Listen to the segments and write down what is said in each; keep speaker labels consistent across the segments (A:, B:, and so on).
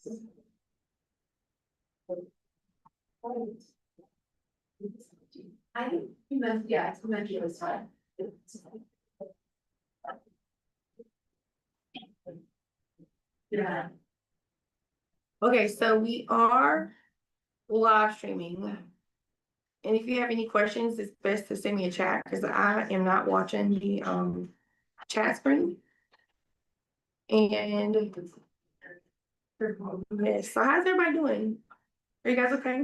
A: I think you meant, yeah, it's meant to be this time. Yeah. Okay, so we are live streaming. And if you have any questions, it's best to send me a chat because I am not watching the chat screen. And yes, so how's everybody doing? Are you guys okay?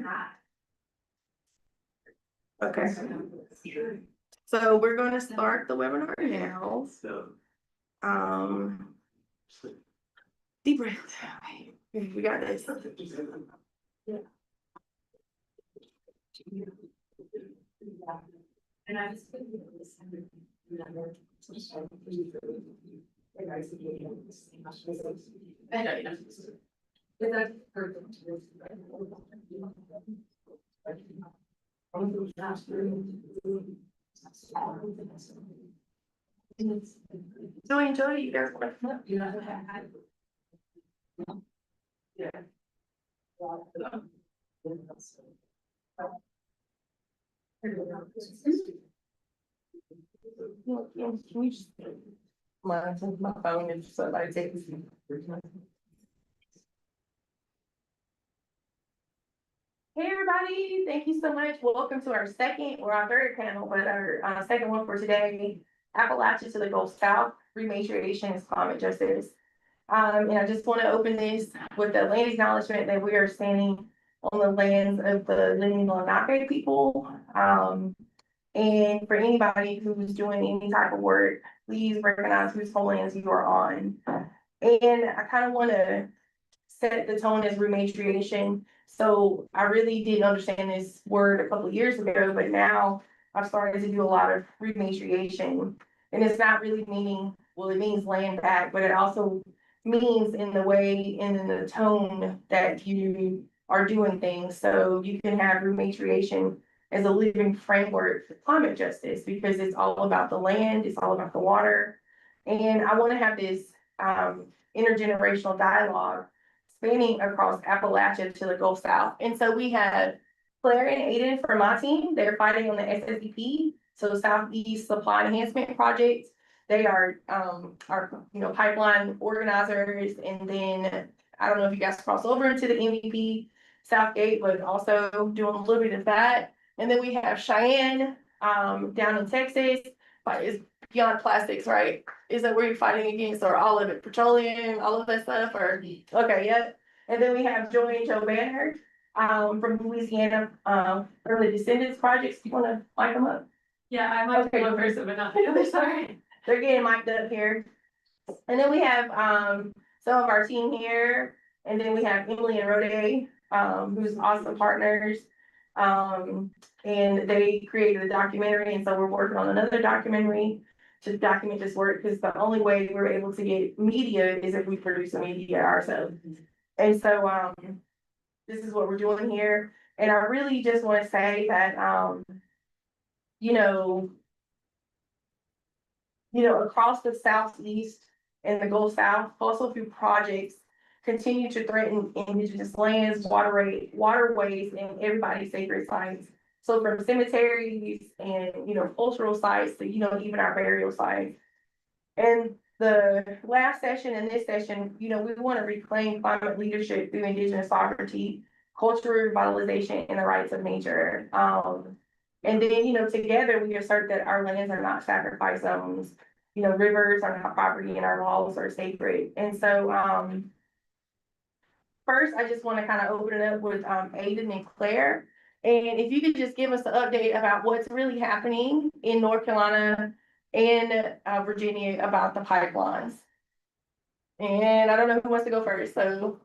A: Okay. So we're going to start the webinar now. Deep breath. Okay, we got this. And I just so enjoy you guys. Yeah. Can we just my phone and somebody takes. Hey everybody, thank you so much. Welcome to our second or our third panel, but our second one for today, Appalachia to the Gulf South, Rematriation is Climate Justice. And I just want to open this with the land acknowledgement that we are standing on the lands of the Lenape people. And for anybody who's doing any type of work, please recognize whose homelands you are on. And I kind of want to set the tone as rematriation. So I really didn't understand this word a couple of years ago, but now I've started to do a lot of rematriation. And it's not really meaning, well, it means land back, but it also means in the way and in the tone that you are doing things. So you can have rematriation as a living framework for climate justice because it's all about the land, it's all about the water. And I want to have this intergenerational dialogue spanning across Appalachia to the Gulf South. And so we have Claire and Aiden from my team. They're fighting on the SSEP, so Southeast Supply Enhancement Project. They are our pipeline organizers, and then I don't know if you guys cross over into the MVP Southgate, but also doing a little bit of that. And then we have Cheyenne down in Texas, but it's beyond plastics, right? Is that where you're fighting against, or all of it, petroleum, all of that stuff, or okay, yep. And then we have Joy and Joe Banner from Louisiana Early Descendants Projects. You want to mic them up? Yeah, I might be one person, but not the other. Sorry, they're getting mic'd up here. And then we have some of our team here, and then we have Emily and Rode, who's awesome partners. And they created a documentary, and so we're working on another documentary to document this work, because the only way we're able to get media is if we produce the media ourselves. And so this is what we're doing here. And I really just want to say that across the Southeast and the Gulf South, fossil fuel projects continue to threaten indigenous lands, waterways, and everybody's sacred sites. So from cemeteries and cultural sites to even our burial sites. And the last session and this session, we want to reclaim climate leadership through indigenous sovereignty, cultural revitalization, and the rights of nature. And then together we assert that our lands are not sacrifice zones. Rivers are not property, and our laws are sacred. And so first, I just want to kind of open it up with Aiden and Claire. And if you could just give us an update about what's really happening in North Carolina and Virginia about the pipelines. And I don't know who wants to go first, so.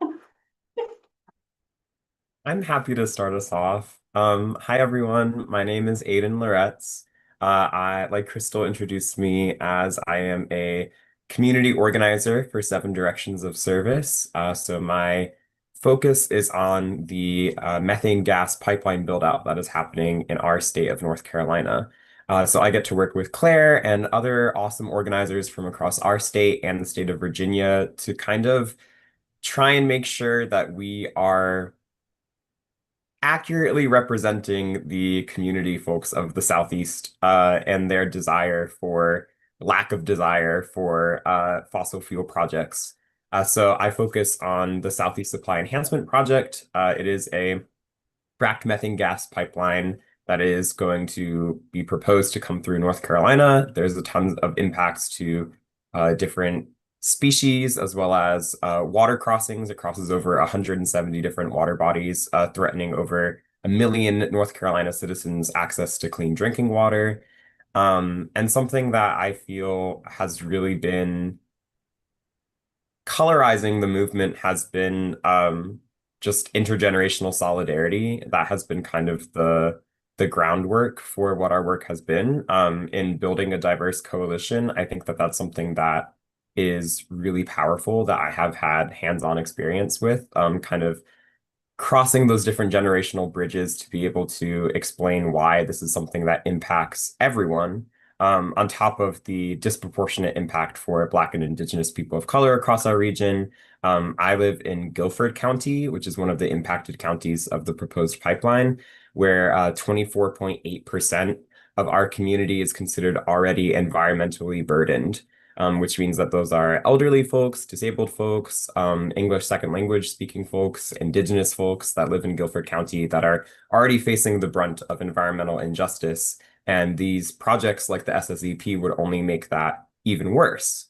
B: I'm happy to start us off. Hi everyone, my name is Aiden Loretz. Like Crystal introduced me as, I am a community organizer for Seven Directions of Service. So my focus is on the methane gas pipeline build out that is happening in our state of North Carolina. So I get to work with Claire and other awesome organizers from across our state and the state of Virginia to kind of try and make sure that we are accurately representing the community folks of the Southeast and their desire for lack of desire for fossil fuel projects. So I focus on the Southeast Supply Enhancement Project. It is a fracked methane gas pipeline that is going to be proposed to come through North Carolina. There's a ton of impacts to different species as well as water crossings. It crosses over 170 different water bodies, threatening over 1 million North Carolina citizens access to clean drinking water. And something that I feel has really been colorizing the movement has been just intergenerational solidarity. That has been kind of the groundwork for what our work has been in building a diverse coalition. I think that that's something that is really powerful that I have had hands-on experience with, kind of crossing those different generational bridges to be able to explain why this is something that impacts everyone, on top of the disproportionate impact for Black and Indigenous people of color across our region. I live in Guilford County, which is one of the impacted counties of the proposed pipeline, where 24.8% of our community is considered already environmentally burdened, which means that those are elderly folks, disabled folks, English second language speaking folks, Indigenous folks that live in Guilford County that are already facing the brunt of environmental injustice. And these projects like the SSEP would only make that even worse.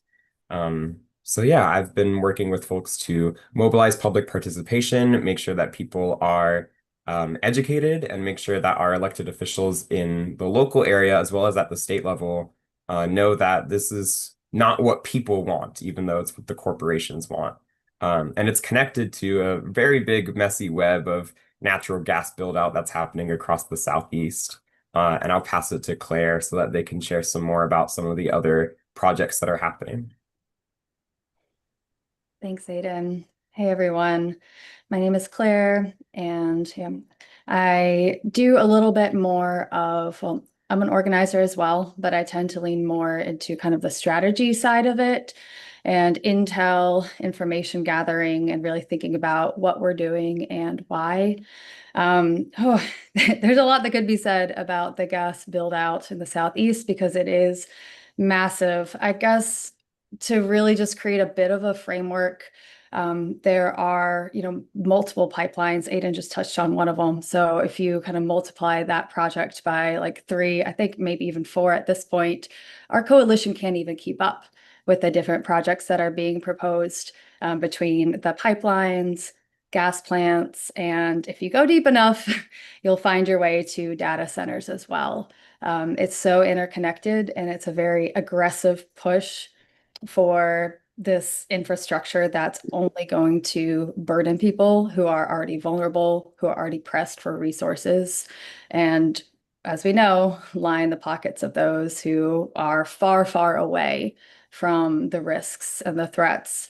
B: So yeah, I've been working with folks to mobilize public participation, make sure that people are educated, and make sure that our elected officials in the local area as well as at the state level know that this is not what people want, even though it's what the corporations want. And it's connected to a very big, messy web of natural gas build out that's happening across the Southeast. And I'll pass it to Claire so that they can share some more about some of the other projects that are happening.
C: Thanks, Aiden. Hey, everyone. My name is Claire, and I do a little bit more of, well, I'm an organizer as well, but I tend to lean more into kind of the strategy side of it and intel, information gathering, and really thinking about what we're doing and why. There's a lot that could be said about the gas build out in the Southeast because it is massive. I guess to really just create a bit of a framework, there are, multiple pipelines. Aiden just touched on one of them. So if you kind of multiply that project by like 3, I think maybe even 4 at this point, our coalition can't even keep up with the different projects that are being proposed between the pipelines, gas plants, and if you go deep enough, you'll find your way to data centers as well. It's so interconnected, and it's a very aggressive push for this infrastructure that's only going to burden people who are already vulnerable, who are already pressed for resources, and as we know, line the pockets of those who are far, far away from the risks and the threats.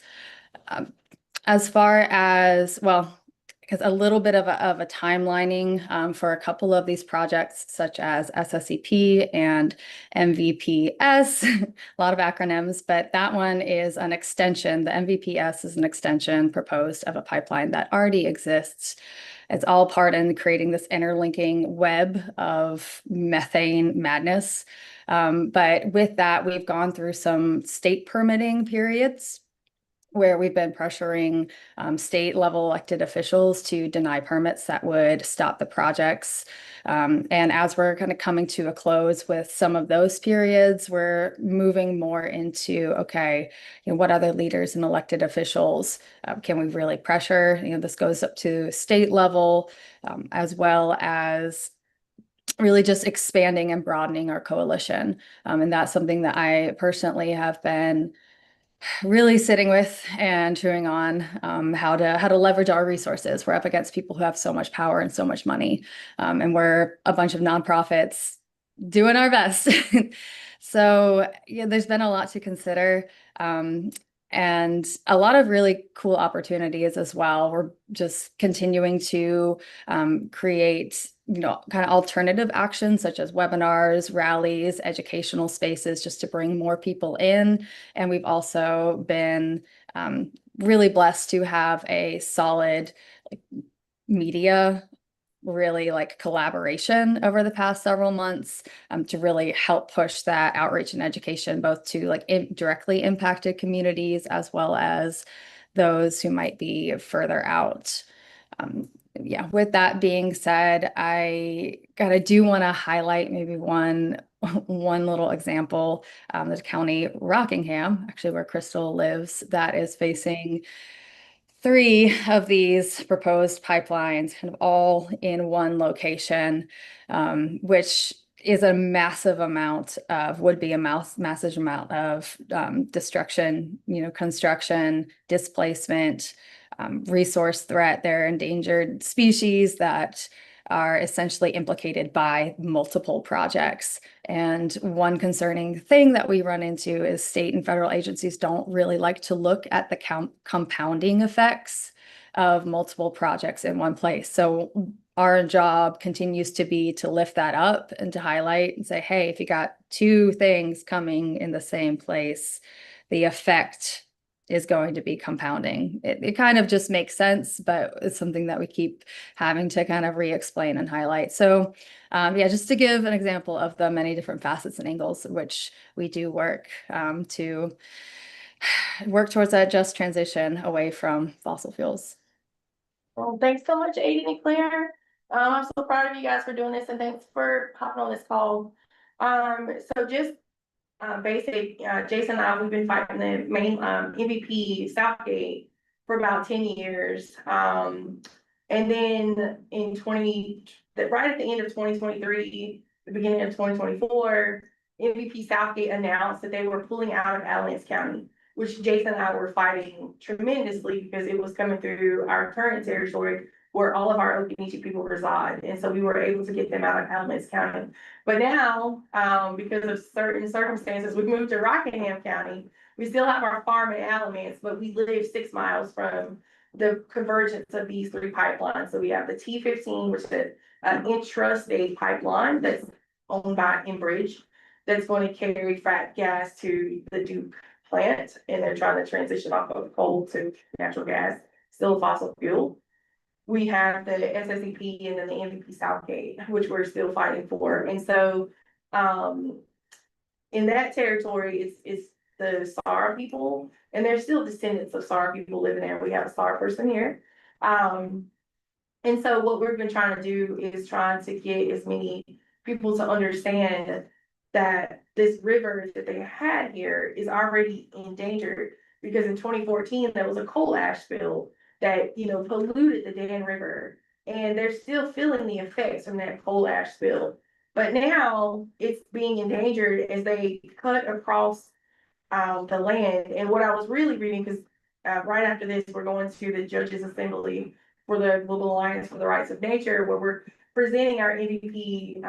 C: As far as, well, because a little bit of a timelining for a couple of these projects, such as SSEP and MVPS, a lot of acronyms, but that one is an extension. The MVPS is an extension proposed of a pipeline that already exists. It's all part in creating this interlinking web of methane madness. But with that, we've gone through some state permitting periods where we've been pressuring state level elected officials to deny permits that would stop the projects. And as we're kind of coming to a close with some of those periods, we're moving more into, okay, what other leaders and elected officials can we really pressure? This goes up to state level, as well as really just expanding and broadening our coalition. And that's something that I personally have been really sitting with and chewing on, how to leverage our resources. We're up against people who have so much power and so much money, and we're a bunch of nonprofits doing our best. So yeah, there's been a lot to consider, and a lot of really cool opportunities as well. We're just continuing to create kind of alternative actions such as webinars, rallies, educational spaces, just to bring more people in. And we've also been really blessed to have a solid like, media really like collaboration over the past several months to really help push that outreach and education both to like directly impacted communities as well as those who might be further out. Yeah, with that being said, I kind of do want to highlight maybe one little example, the county Rockingham, actually where Crystal lives, that is facing three of these proposed pipelines, kind of all in one location, which is a massive amount of, would be a massive amount of destruction, construction, displacement, resource threat. There are endangered species that are essentially implicated by multiple projects. And one concerning thing that we run into is state and federal agencies don't really like to look at the compounding effects of multiple projects in one place. So our job continues to be to lift that up and to highlight and say, hey, if you got two things coming in the same place, the effect is going to be compounding. It kind of just makes sense, but it's something that we keep having to kind of re-explain and highlight. So yeah, just to give an example of the many different facets and angles which we do work to work towards that just transition away from fossil fuels.
A: Well, thanks so much, Aiden and Claire. I'm so proud of you guys for doing this, and thanks for hopping on this call. So just basic, Jason and I, we've been fighting the main MVP Southgate for about 10 years. And then right at the end of 2023, the beginning of 2024, MVP Southgate announced that they were pulling out of Alamance County, which Jason and I were fighting tremendously because it was coming through our current territory where all of our Occaneechi people reside. And so we were able to get them out of Alamance County. But now, because of certain circumstances, we've moved to Rockingham County. We still have our farm in Alamance, but we live 6 miles from the convergence of these three pipelines. So we have the T15, which is an intrastate pipeline that's owned by Enbridge, that's going to carry frac gas to the Duke plant, and they're trying to transition off of coal to natural gas, still a fossil fuel. We have the SSEP and then the MVP Southgate, which we're still fighting for. And so in that territory, it's the Sara people, and there's still descendants of Sara people living there. We have a Sara person here. And so what we've been trying to do is trying to get as many people to understand that this river that they had here is already endangered, because in 2014 there was a coal ash spill that polluted the Dan River, and they're still feeling the effects from that coal ash spill. But now it's being endangered as they cut across the land. And what I was really reading, because right after this, we're going to the Judges Assembly for the Global Alliance for the Rights of Nature, where we're presenting our MVP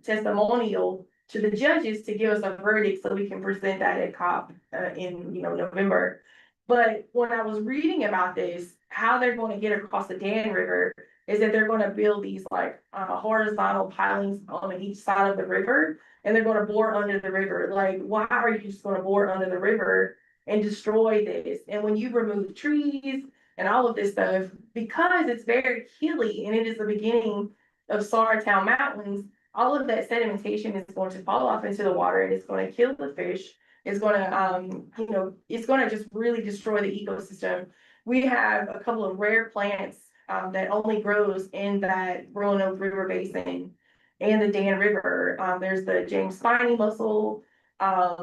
A: testimonial to the judges to give us a verdict so we can present that at COP in November. But when I was reading about this, how they're going to get across the Dan River is that they're going to build these like horizontal pilings on each side of the river, and they're going to bore under the river. Like, why are you just going to bore under the river and destroy this? And when you remove trees and all of this stuff, because it's very hilly and it is the beginning of Saratown Mountains, all of that sedimentation is going to fall off into the water, and it's going to kill the fish. It's going to, it's going to just really destroy the ecosystem. We have a couple of rare plants that only grows in that Roanoke River Basin and the Dan River. There's the James Spiny mussel.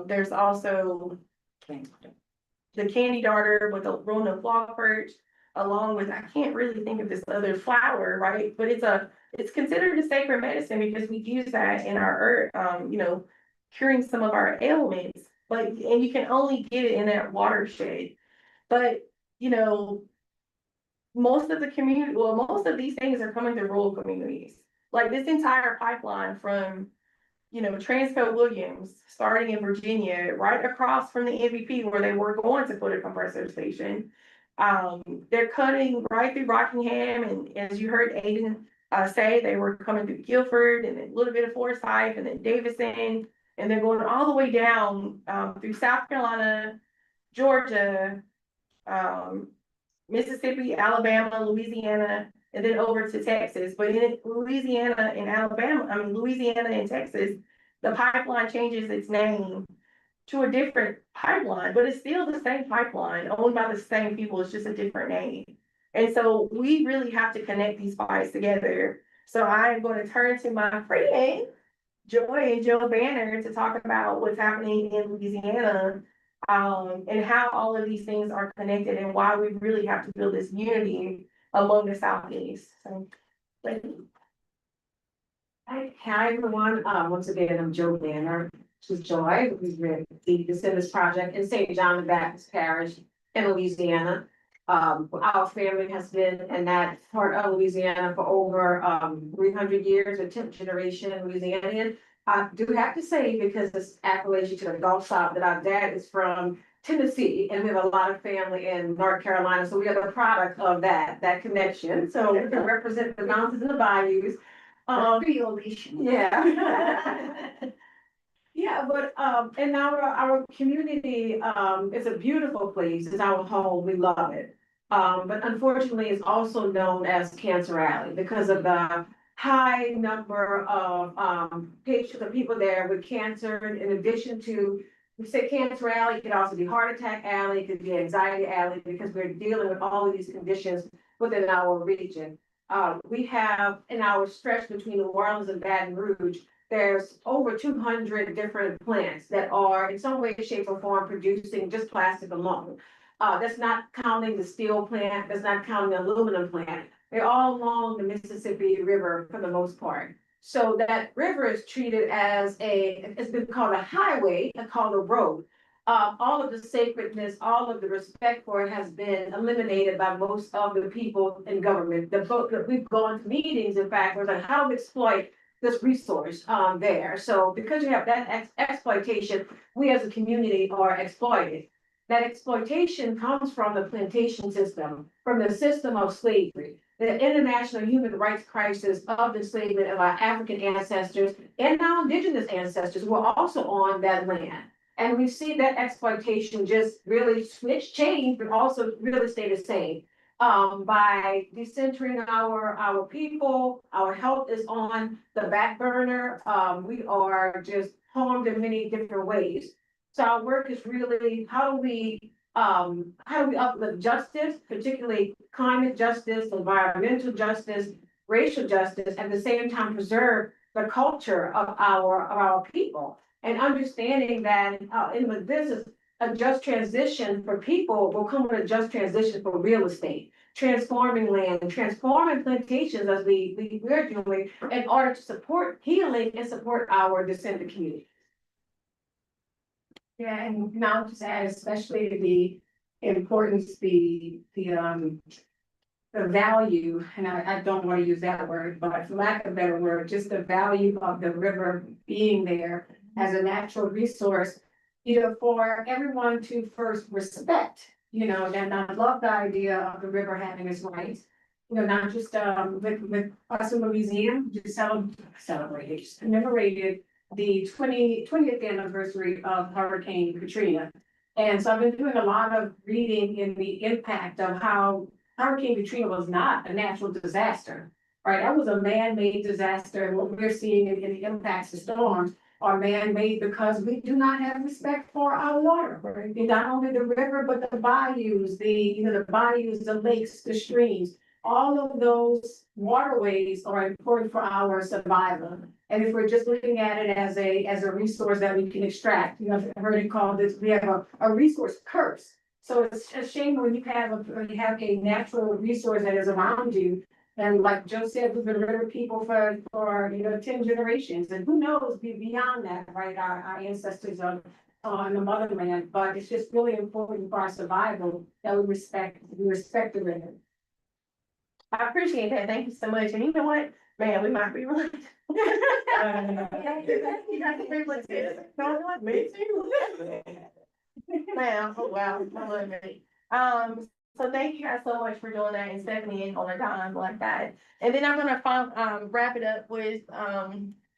A: There's also the candy darter with the Roanoke log perch, along with, I can't really think of this other flower, right? But it's considered a sacred medicine because we use that in our herb, curing some of our ailments. But and you can only get it in that watershed. But most of these things are coming to rural communities. Like this entire pipeline from Transco Williams, starting in Virginia, right across from the MVP where they were going to put a compressor station. They're cutting right through Rockingham, and as you heard Aiden say, they were coming through Guilford and a little bit of Forsyth and then Davison, and they're going all the way down through South Carolina, Georgia, Mississippi, Alabama, Louisiana, and then over to Texas. But in Louisiana and Alabama, I mean, Louisiana and Texas, the pipeline changes its name to a different pipeline, but it's still the same pipeline owned by the same people. It's just a different name. And so we really have to connect these pipes together. So I am going to turn to my friend, Joy and Joe Banner, to talk about what's happening in Louisiana, and how all of these things are connected and why we really have to build this unity among the Southeast. So, thank you.
D: Hi, everyone. Once again, I'm Joe Banner. This is Joy, who's been this in this project in St. John the Baptist Parish in Louisiana. Our family has been in that part of Louisiana for over 300 years, a 10th generation Louisianian. I do have to say, because it's Appalachia to the Gulf South, that our dad is from Tennessee, and we have a lot of family in North Carolina, so we are the product of that connection. So we can represent the mountains and the bayous. Yeah. Yeah, but in our community, it's a beautiful place. It's our home. We love it. But unfortunately, it's also known as Cancer Alley because of the high number of patients of people there with cancer. In addition to, we say Cancer Alley, it could also be Heart Attack Alley, it could be Anxiety Alley, because we're dealing with all of these conditions within our region. We have in our stretch between New Orleans and Baton Rouge, there's over 200 different plants that are in some way, shape, or form producing just plastic alone. That's not counting the steel plant, that's not counting the aluminum plant. They're all along the Mississippi River for the most part. So that river is treated as it's been called a highway, it's called a road. All of the sacredness, all of the respect for it has been eliminated by most of the people in government. We've gone to meetings, in fact, we're like, how to exploit this resource there. So because you have that exploitation, we as a community are exploited. That exploitation comes from the plantation system, from the system of slavery, the international human rights crisis of enslavement of our African ancestors and our indigenous ancestors who are also on that land. And we see that exploitation just really change, but also really stay the same. By decentering our people, our health is on the back burner. We are just harmed in many different ways. So our work is really how do we uplift justice, particularly climate justice, environmental justice, racial justice, at the same time preserve the culture of our people, and understanding that in the business, a just transition for people will come with a just transition for real estate, transforming land, transforming plantations as we're doing in order to support healing and support our descendant community.
E: Yeah, and now just add especially the importance, the value, and I don't want to use that word, but for lack of a better word, just the value of the river being there as a natural resource, for everyone to first respect, and I love the idea of the river having its rights. Not just with us in Louisiana, just commemorated the 20th anniversary of Hurricane Katrina. And so I've been doing a lot of reading in the impact of how Hurricane Katrina was not a natural disaster, right? That was a man-made disaster. And what we're seeing in the impacts of storms are man-made because we do not have respect for our water, right? And not only the river, but the bayous, the bayous, the lakes, the streams. All of those waterways are important for our survival. And if we're just looking at it as a resource that we can extract, I've heard it called this, we have a resource curse. So it's a shame when you have a natural resource that is around you. And like Joe said, we've been river people for 10 generations. And who knows beyond that, right? Our ancestors are on the motherland, but it's just really important for our survival that we respect the river.
A: I appreciate that. Thank you so much. And you know what? Man, we might be right. You got the privilege. No, what? Me too. Man, oh wow, I love it. So thank you guys so much for doing that and stepping in on a dime like that. And then I'm gonna wrap it up with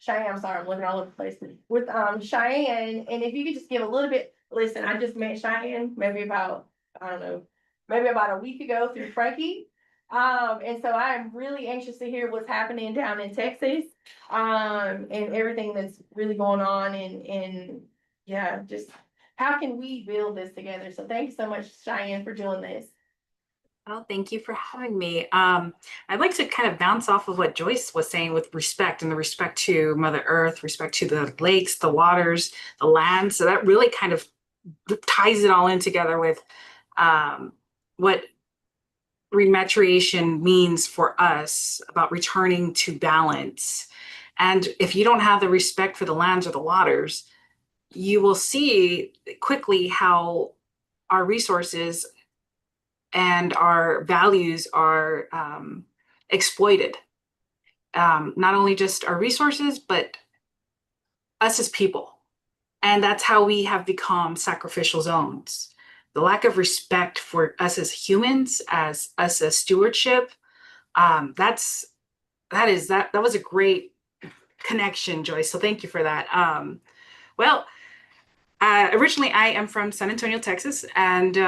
A: Cheyenne. I'm sorry, I'm looking all over the place. With Cheyenne, and if you could just give a little bit, listen, I just met Cheyenne maybe about, I don't know, maybe about a week ago through Frankie. And so I am really anxious to hear what's happening down in Texas, and everything that's really going on and yeah, just how can we build this together? So thank you so much, Cheyenne, for doing this.
F: Well, thank you for having me. I'd like to kind of bounce off of what Joyce was saying with respect and the respect to Mother Earth, respect to the lakes, the waters, the land. So that really kind of ties it all in together with what rematriation means for us about returning to balance. And if you don't have the respect for the lands or the waters, you will see quickly how our resources and our values are exploited. Not only just our resources, but us as people. And that's how we have become sacrificial zones. The lack of respect for us as humans, as us as stewardship, that was a great connection, Joyce. So thank you for that. Well, originally I am from San Antonio, Texas, and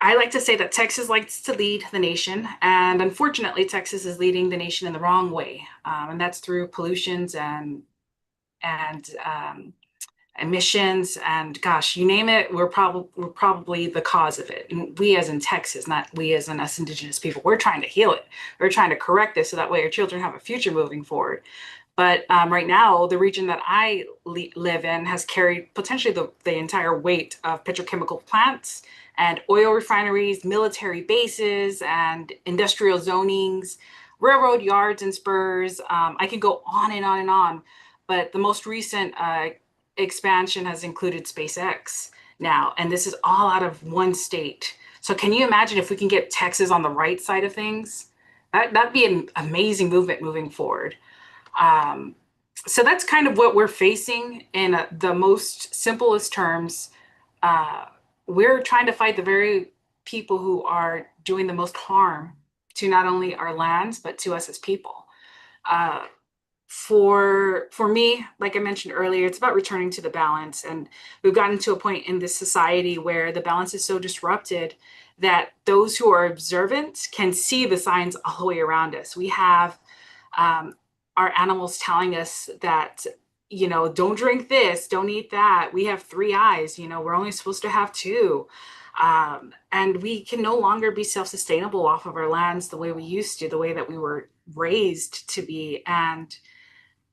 F: I like to say that Texas likes to lead the nation, and unfortunately, Texas is leading the nation in the wrong way, and that's through pollutions and emissions, and gosh, you name it, we're probably the cause of it. And we, as in Texas, not we as in us indigenous people, we're trying to heal it. We're trying to correct this so that way our children have a future moving forward. But right now, the region that I live in has carried potentially the entire weight of petrochemical plants and oil refineries, military bases, and industrial zonings, railroad yards and spurs. I can go on and on and on. But the most recent expansion has included SpaceX now, and this is all out of one state. So can you imagine if we can get Texas on the right side of things? That'd be an amazing movement moving forward. So that's kind of what we're facing in the most simplest terms. We're trying to fight the very people who are doing the most harm to not only our lands, but to us as people. For me, like I mentioned earlier, it's about returning to the balance. And we've gotten to a point in this society where the balance is so disrupted that those who are observant can see the signs all the way around us. We have our animals telling us that, don't drink this, don't eat that. We have 3 eyes, we're only supposed to have 2. And we can no longer be self-sustainable off of our lands the way we used to, the way that we were raised to be. And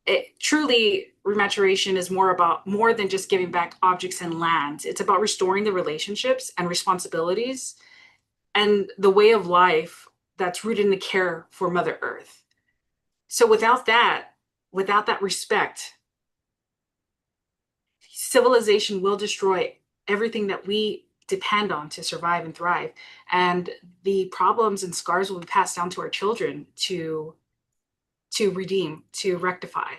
F: it truly, rematuration is more than just giving back objects and lands. It's about restoring the relationships and responsibilities and the way of life that's rooted in the care for Mother Earth. So without that respect, civilization will destroy everything that we depend on to survive and thrive. And the problems and scars will be passed down to our children to redeem, to rectify.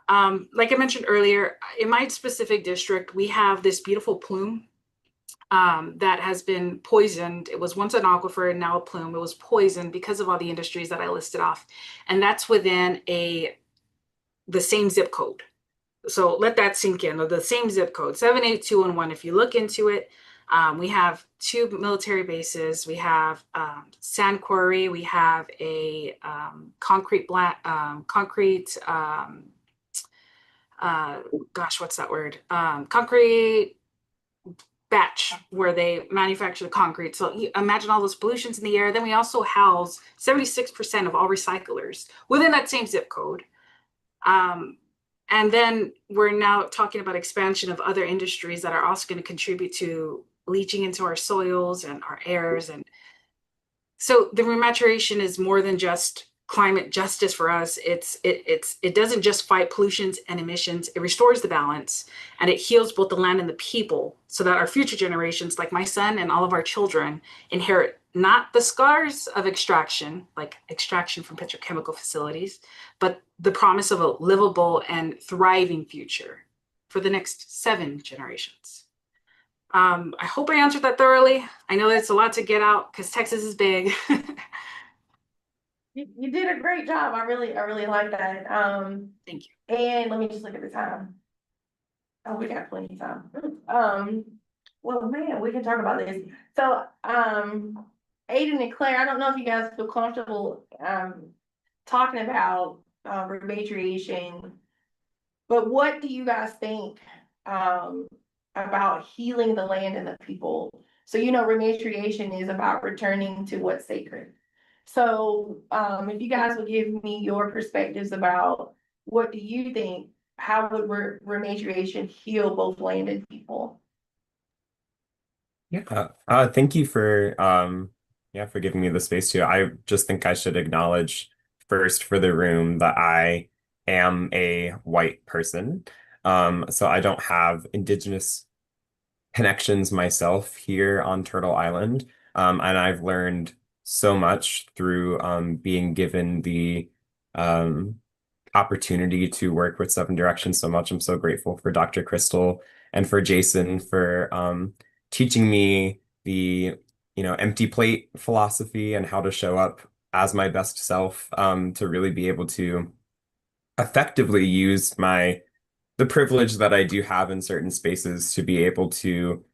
F: Like I mentioned earlier, in my specific district, we have this beautiful plume that has been poisoned. It was once an aquifer and now a plume. It was poisoned because of all the industries that I listed off. And that's within the same zip code. So let that sink in, the same zip code, 78211. If you look into it, we have 2 military bases. We have sand quarry. We have a concrete, what's that word? Concrete batch where they manufacture the concrete. So you imagine all those pollutions in the air. Then we also house 76% of all recyclers within that same zip code. And then we're now talking about expansion of other industries that are also going to contribute to leaching into our soils and our airs. And so the rematuration is more than just climate justice for us. It doesn't just fight pollutions and emissions. It restores the balance and it heals both the land and the people so that our future generations, like my son and all of our children, inherit not the scars of extraction, like extraction from petrochemical facilities, but the promise of a livable and thriving future for the next 7 generations. I hope I answered that thoroughly. I know that's a lot to get out because Texas is big.
A: You did a great job. I really like that.
F: Thank you.
A: And let me just look at the time. Oh, we got plenty of time. Well, man, we can talk about this. So, Aiden and Claire, I don't know if you guys feel comfortable, talking about, repatriation, but what do you guys think, about healing the land and the people? So, rematriation is about returning to what's sacred. So, if you guys would give me your perspectives about what do you think, how would rematriation heal both land and people?
B: Yeah. Thank you for yeah, for giving me the space to. I just think I should acknowledge first for the room that I am a white person. So I don't have indigenous connections myself here on Turtle Island. And I've learned so much through being given the um opportunity to work with Seven Directions so much. I'm so grateful for Dr. Crystal and for Jason for teaching me the, empty plate philosophy and how to show up as my best self, to really be able to effectively use the privilege that I do have in certain spaces to be able to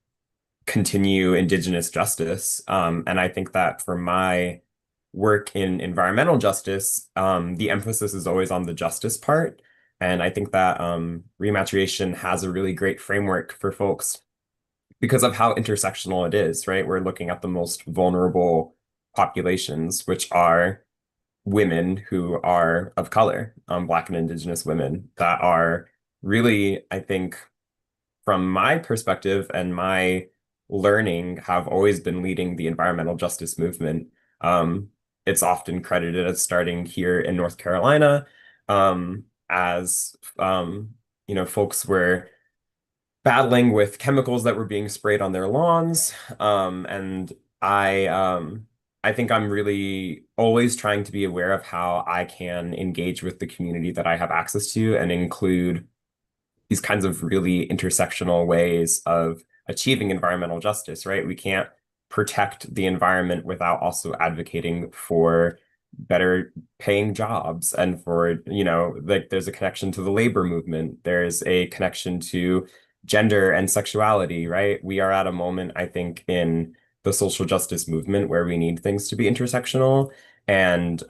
B: continue Indigenous justice. And I think that for my work in environmental justice, the emphasis is always on the justice part. And I think that Rematriation has a really great framework for folks because of how intersectional it is, right? We're looking at the most vulnerable populations, which are women who are of color, Black and Indigenous women that are really, I think, from my perspective and my learning, have always been leading the environmental justice movement. It's often credited as starting here in North Carolina, as folks were battling with chemicals that were being sprayed on their lawns. And I think I'm really always trying to be aware of how I can engage with the community that I have access to and include these kinds of really intersectional ways of achieving environmental justice, right? We can't protect the environment without also advocating for better paying jobs and for, like there's a connection to the labor movement. There's a connection to gender and sexuality, right? We are at a moment, I think, in the social justice movement where we need things to be intersectional. And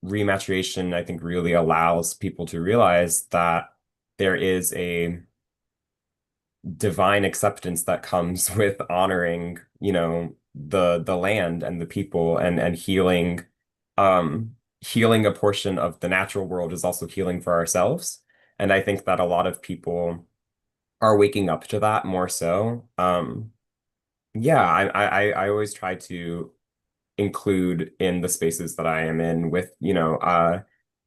B: Rematriation, I think, really allows people to realize that there is a divine acceptance that comes with honoring, the land and the people and healing a portion of the natural world is also healing for ourselves. And I think that a lot of people are waking up to that more so. Yeah, I always try to include in the spaces that I am in with,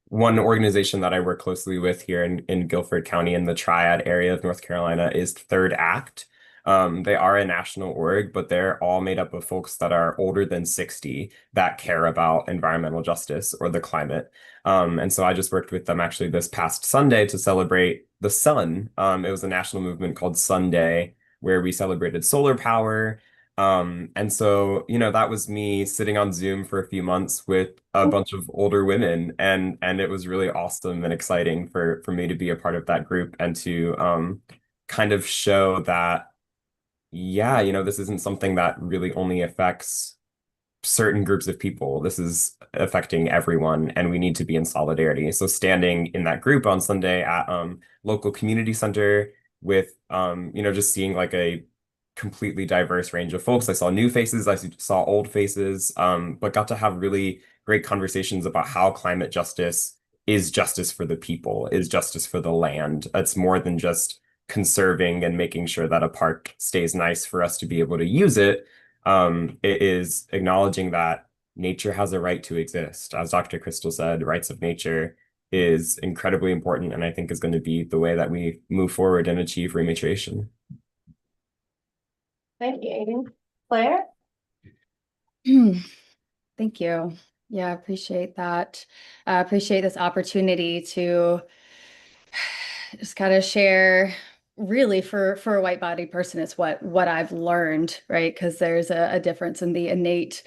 B: one organization that I work closely with here in Guilford County in the Triad area of North Carolina is Third Act. They are a national org, but they're all made up of folks that are older than 60 that care about environmental justice or the climate. And so I just worked with them actually this past Sunday to celebrate the sun. It was a national movement called Sunday, where we celebrated solar power. And so, that was me sitting on Zoom for a few months with a bunch of older women, and it was really awesome and exciting for me to be a part of that group and to kind of show that, yeah, this isn't something that really only affects certain groups of people. This is affecting everyone, and we need to be in solidarity. So standing in that group on Sunday at local community center with just seeing like a completely diverse range of folks. I saw new faces, I saw old faces, but got to have really great conversations about how climate justice is justice for the people, is justice for the land. It's more than just conserving and making sure that a park stays nice for us to be able to use it. It is acknowledging that nature has a right to exist. As Dr. Crystal said, rights of nature is incredibly important, and I think is going to be the way that we move forward and achieve rematriation.
A: Thank you, Aiden. Claire?
C: Thank you. Yeah, I appreciate that. I appreciate this opportunity to just kind of share really for a white body person is what I've learned, right? Because there's a difference in the innate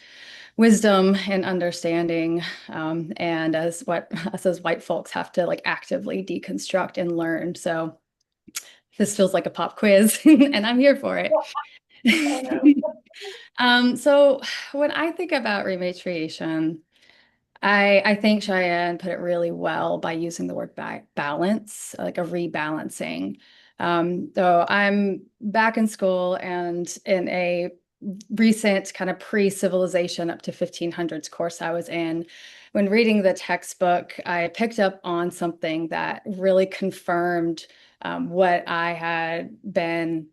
C: wisdom and understanding, and as what us as white folks have to like actively deconstruct and learn. So This feels like a pop quiz, and I'm here for it. So when I think about rematriation, I think Cheyenne put it really well by using the word balance, like a rebalancing. So I'm back in school and in a recent kind of pre-civilization up to 1500s course I was in. When reading the textbook, I picked up on something that really confirmed what I had been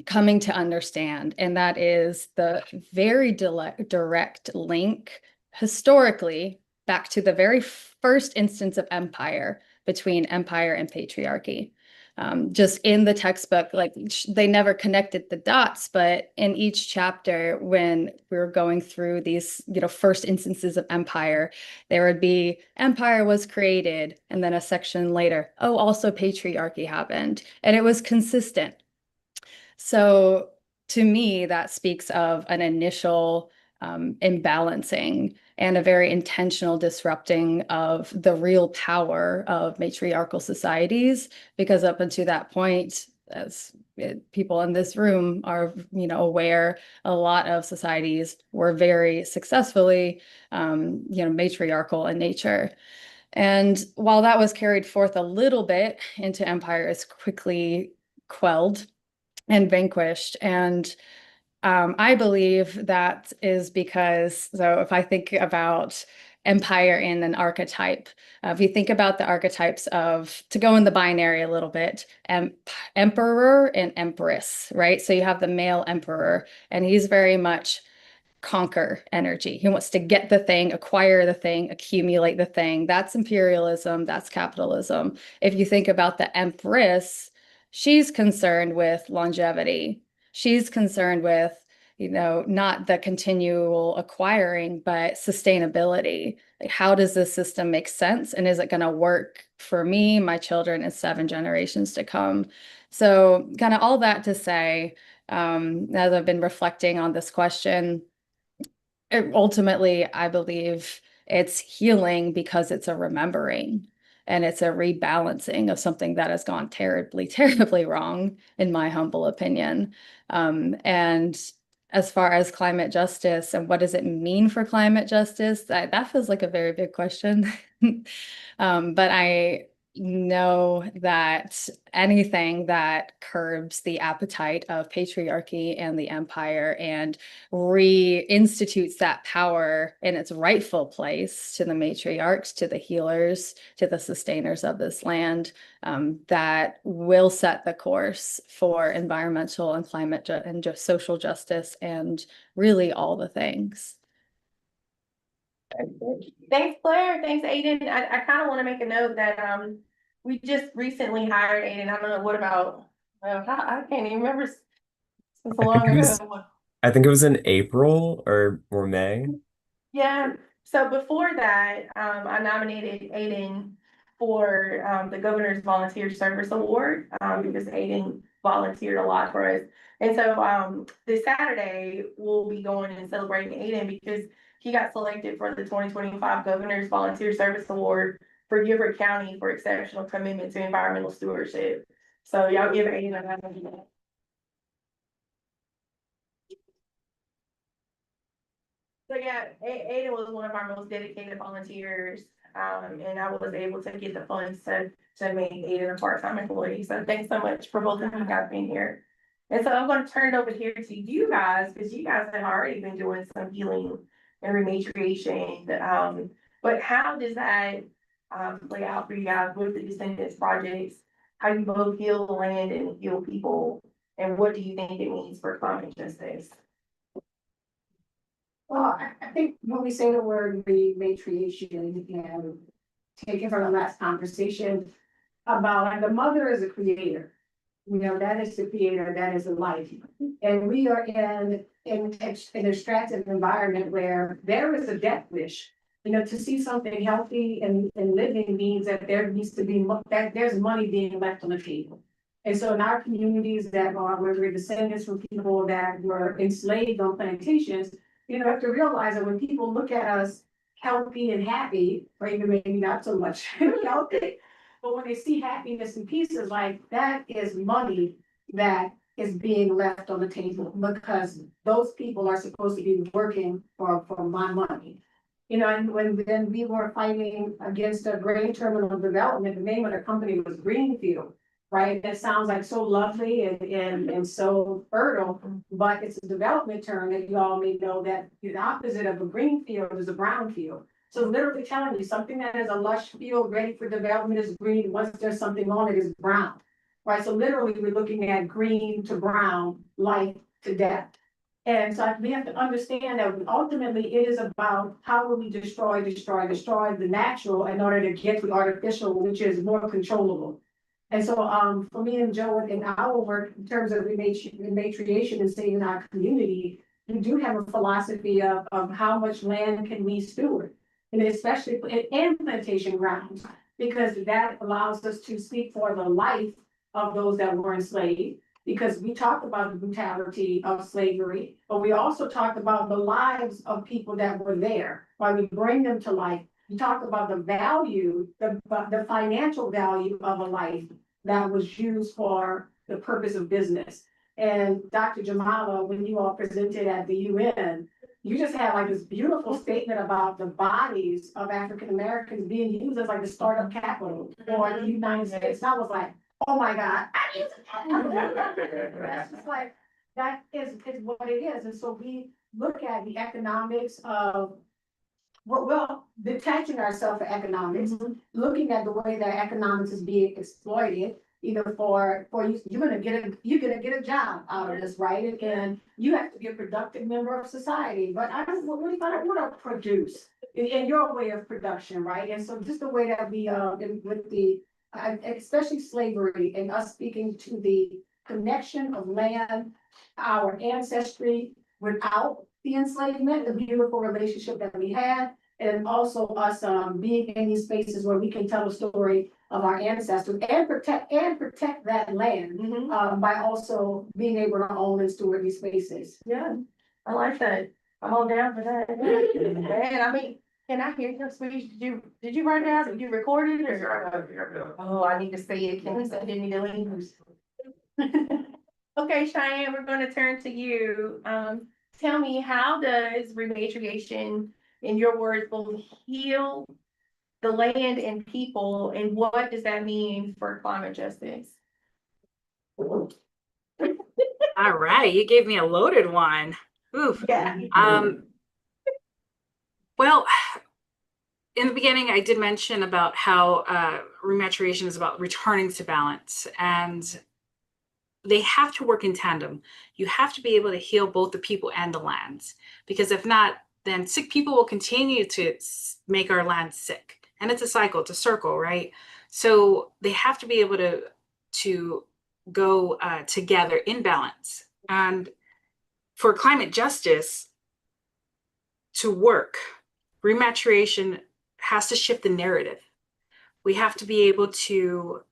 C: coming to understand, and that is the very direct link historically back to the very first instance of empire between empire and patriarchy. Just in the textbook, like they never connected the dots, but in each chapter, when we were going through these, first instances of empire, there would be empire was created, and then a section later, oh, also patriarchy happened, and it was consistent. So to me, that speaks of an initial imbalancing and a very intentional disrupting of the real power of matriarchal societies, because up until that point, as people in this room are, aware, a lot of societies were very successfully, matriarchal in nature. And while that was carried forth a little bit into empire, it's quickly quelled and vanquished. And I believe that is because, so if I think about empire in an archetype, if you think about the archetypes of, to go in the binary a little bit, emperor and empress, right? So you have the male emperor, and he's very much conquer energy. He wants to get the thing, acquire the thing, accumulate the thing. That's imperialism, that's capitalism. If you think about the empress, she's concerned with longevity. She's concerned with, not the continual acquiring, but sustainability. Like, how does this system make sense? And is it going to work for me, my children, and 7 generations to come? So kind of all that to say, as I've been reflecting on this question, ultimately, I believe it's healing because it's a remembering and it's a rebalancing of something that has gone terribly, terribly wrong, in my humble opinion. And as far as climate justice and what does it mean for climate justice, that feels like a very big question. But I know that anything that curbs the appetite of patriarchy and the empire and reinstitutes that power in its rightful place to the matriarchs, to the healers, to the sustainers of this land, that will set the course for environmental and climate and just social justice and really all the things.
A: Thanks, Claire. Thanks, Aiden. I kind of want to make a note that we just recently hired Aiden. I don't know what about I can't even remember. It's so long ago.
B: I think it was in April or May.
A: Yeah. So before that, I nominated Aiden for the Governor's Volunteer Service Award because Aiden volunteered a lot for us. And so this Saturday, we'll be going and celebrating Aiden because he got selected for the 2025 Governor's Volunteer Service Award for Gilbert County for exceptional commitment to environmental stewardship. So y'all give Aiden a round of applause. So yeah, Ada was one of our most dedicated volunteers, and I was able to get the funds to make Ada a part-time employee. So thanks so much for both of you guys being here. And so I'm going to turn it over here to you guys because you guys have already been doing some healing and rematriation. But how does that play out for you guys with the Descendants projects? How you both heal the land and heal people, and what do you think it means for climate justice?
E: Well, I think when we say the word rematriation and taken from the last conversation about like the mother is a creator. That is the creator, that is the life. And we are in an extractive environment where there is a death wish. To see something healthy and living means that there needs to be that there's money being left on the table. And so in our communities that are where we're descendants from people that were enslaved on plantations, you have to realize that when people look at us healthy and happy, or even maybe not so much healthy, But when they see happiness and peace, it's like, that is money that is being left on the table because those people are supposed to be working for my money. You know, and then we were fighting against a grain terminal development, the name of the company was Greenfield, right? That sounds like so lovely and so fertile, but it's a development term that you all may know that the opposite of a greenfield is a brownfield. So literally telling you something that is a lush field ready for development is green, once there's something on it is brown. Right, so literally we're looking at green to brown, life to death. And so we have to understand that ultimately it is about how will we destroy the natural in order to get the artificial, which is more controllable. And so, for me and Joe, in our work, in terms of rematriation and saving our community, we do have a philosophy of how much land can we steward? And especially, and plantation grounds, because that allows us to speak for the life of those that were enslaved. Because we talked about the brutality of slavery, but we also talked about the lives of people that were there, why we bring them to life. We talked about the value, the financial value of a life that was used for the purpose of business. And Dr. Jamala, when you all presented at the UN, you just had like this beautiful statement about the bodies of African Americans being used as like the startup capital for the United States. And I was like, oh my God. That's just like, that is what it is. And so we look at the economics of, well, detaching ourselves from economics, looking at the way that economics is being exploited, either for you, you're gonna get a job out of this, right? And you have to be a productive member of society, but I don't want to produce in your way of production, right? And so just the way that we, with the, especially slavery and us speaking to the connection of land, our ancestry without the enslavement, the beautiful relationship that we had, and also us being in these spaces where we can tell a story of our ancestors and protect that land by also being able to own and steward these spaces.
A: Yeah, I like that. I'm all down for that. Man, I mean, can I hear your speech? Did you write it out? Did you record it or? Oh, I need to say it. Can you send me the link? Okay, Cheyenne, we're gonna turn to you. Tell me, how does rematriation, in your words, both heal the land and people, and what does that mean for climate justice?
F: All right, you gave me a loaded one. Oof.
A: Yeah.
F: Well, in the beginning, I did mention about how rematriation is about returning to balance, and they have to work in tandem. You have to be able to heal both the people and the lands, because if not, then sick people will continue to make our land sick. And it's a cycle, it's a circle, right? So they have to be able to go together in balance. And for climate justice to work, rematriation has to shift the narrative. We have to be able to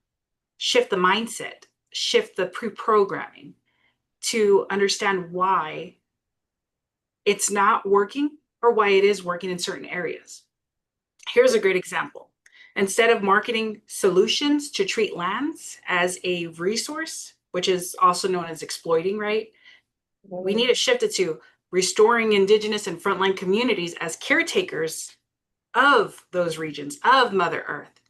F: shift the mindset, shift the pre-programming to understand why it's not working or why it is working in certain areas. Here's a great example. Instead of marketing solutions to treat lands as a resource, which is also known as exploiting, right? We need to shift it to restoring Indigenous and frontline communities as caretakers of those regions, of Mother Earth.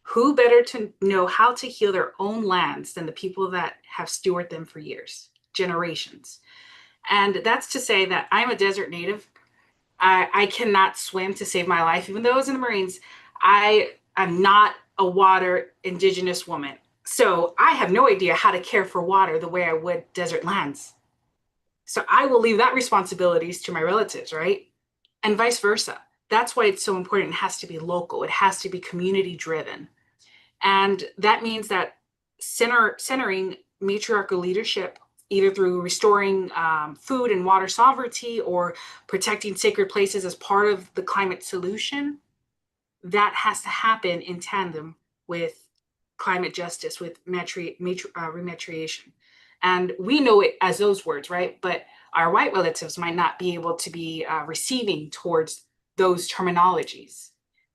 F: Who better to know how to heal their own lands than the people that have stewarded them for years, generations? And that's to say that I'm a desert native. I cannot swim to save my life, even though I was in the Marines. I am not a water Indigenous woman. So I have no idea how to care for water the way I would desert lands. So I will leave that responsibilities to my relatives, right? And vice versa. That's why it's so important. It has to be local. It has to be community driven. And that means that centering matriarchal leadership, either through restoring food and water sovereignty or protecting sacred places as part of the climate solution, that has to happen in tandem with climate justice, with rematriation. And we know it as those words, right? But our white relatives might not be able to be receiving towards those terminologies.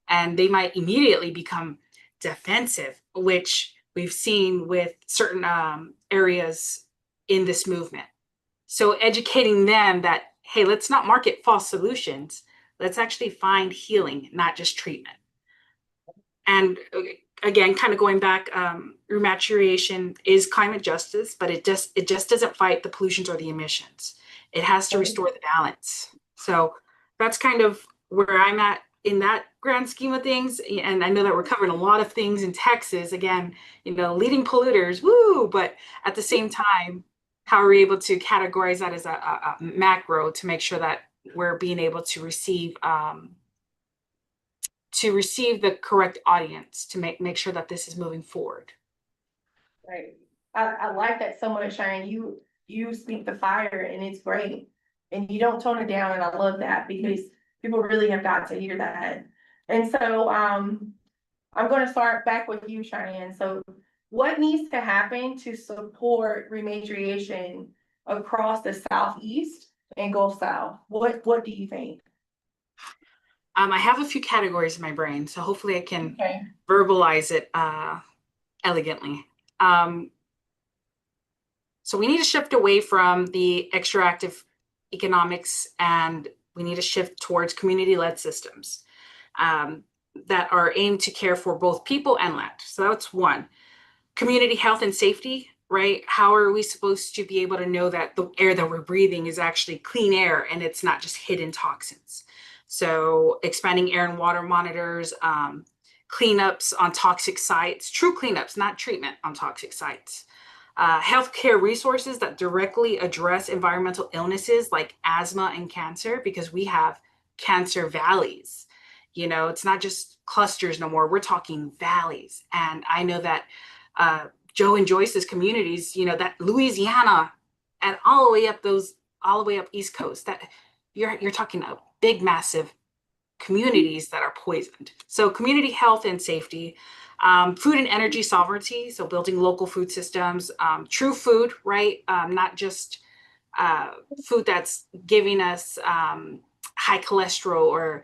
F: And they might immediately become defensive, which we've seen with certain areas in this movement. So educating them that, hey, let's not market false solutions. Let's actually find healing, not just treatment. And again, kind of going back, rematriation is climate justice, but it just doesn't fight the pollutions or the emissions. It has to restore the balance. So that's kind of where I'm at in that grand scheme of things. And I know that we're covering a lot of things in Texas, again, leading polluters, woo, but at the same time, how are we able to categorize that as a macro to make sure that we're being able to receive the correct audience to make sure that this is moving forward.
A: Right. I like that so much, Cheyenne. You speak the fire and it's great. And you don't tone it down, and I love that because people really have got to hear that. And so I'm gonna start back with you, Cheyenne. So what needs to happen to support rematriation across the Southeast and Gulf South? What do you think?
F: I have a few categories in my brain, so hopefully I can
A: Okay.
F: verbalize it elegantly. So we need to shift away from the extractive economics, and we need to shift towards community-led systems that are aimed to care for both people and land. So that's one. Community health and safety, right? How are we supposed to be able to know that the air that we're breathing is actually clean air and it's not just hidden toxins? So expanding air and water monitors, cleanups on toxic sites, true cleanups, not treatment on toxic sites. Healthcare resources that directly address environmental illnesses like asthma and cancer, because we have cancer valleys. It's not just clusters no more. We're talking valleys. And I know that Joe and Joyce's communities, that Louisiana and all the way up East Coast, that you're talking about big, massive communities that are poisoned. So community health and safety, food and energy sovereignty, so building local food systems, true food, right? Not just food that's giving us high cholesterol or